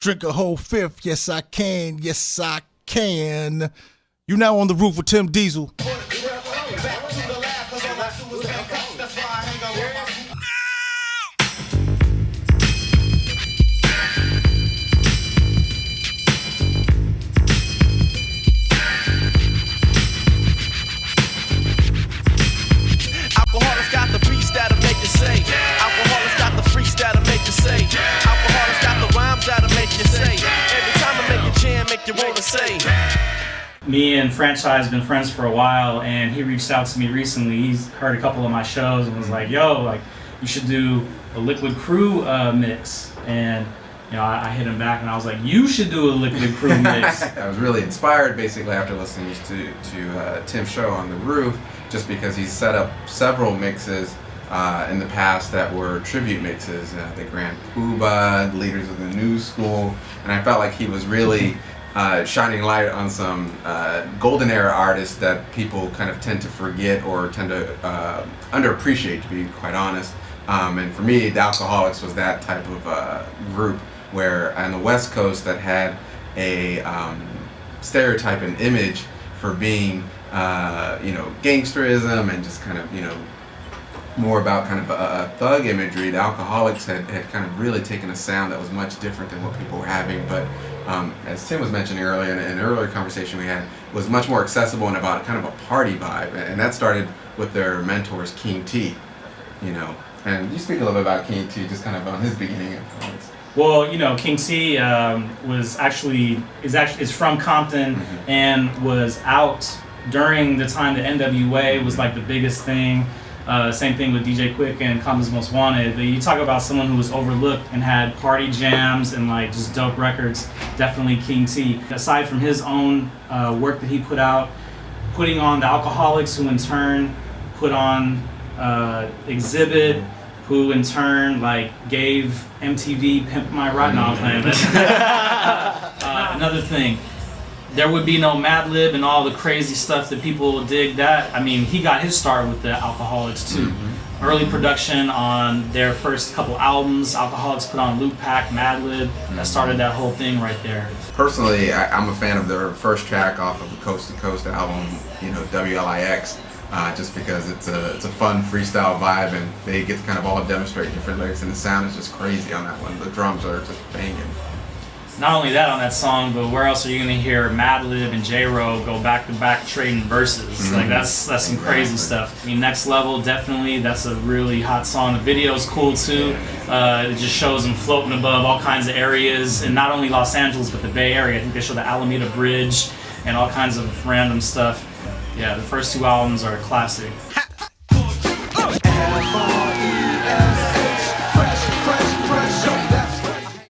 Drink a whole fifth, yes I can, yes I can. You now on the roof with Tim Deisel. Alkaholiks got the beats that'll make you say. Alkaholiks got the freaks that'll make you say. Alkaholiks got the rhymes that'll make you say. Every time I make a jam, make you wanna say. Me and Franchise been friends for a while, and he reached out to me recently. He's heard a couple of my shows and was like, "Yo, like, you should do a Liquid Crew mix." And you know, I hit him back and I was like, "You should do a Liquid Crew mix." I was really inspired basically after listening to Tim's show on the roof, just because he's set up several mixes in the past that were tribute mixes, the Grand Poobah, Leaders of the New School, and I felt like he was really shining light on some golden era artists that people kind of tend to forget or tend to underappreciate, to be quite honest. And for me, the Alkaholiks was that type of group where on the West Coast that had a stereotype and image for being gangsterism and just kind of, more about kind of a thug imagery. The Alkaholiks had kind of really taken a sound that was much different than what people were having, but as Tim was mentioning earlier in an earlier conversation we had, was much more accessible and about kind of a party vibe, and that started with their mentors, King T, and you speak a little bit about King T, just kind of on his beginning influence. Well, King T is from Compton, Mm-hmm. and was out during the time that NWA was like the biggest thing. Same thing with DJ Quick and Compton's Most Wanted. But you talk about someone who was overlooked and had party jams and like just dope records, definitely King T. Aside from his own work that he put out, putting on the Alkaholiks, who in turn put on Exhibit, who in turn gave MTV Pimp My Ride. No, I'm playing that. Another thing, there would be no Madlib and all the crazy stuff that people dig. That, I mean, he got his start with the Alkaholiks too. Mm-hmm. Early production on their first couple albums, Alkaholiks put on Loop Pack, Madlib. That started that whole thing right there. Personally, I'm a fan of their first track off of the Coast to Coast album, WLIX. Just because it's a fun freestyle vibe, and they get to kind of all demonstrate different lyrics, and the sound is just crazy on that one. The drums are just banging. Not only that on that song, but where else are you gonna hear Madlib and J-Ro go back to back trading verses? Mm-hmm. That's some crazy stuff. I mean, Next Level, definitely, that's a really hot song. The video's cool too. It just shows them floating above all kinds of areas, and not only Los Angeles, but the Bay Area. I think they show the Alameda Bridge and all kinds of random stuff. Yeah, the first two albums are a classic.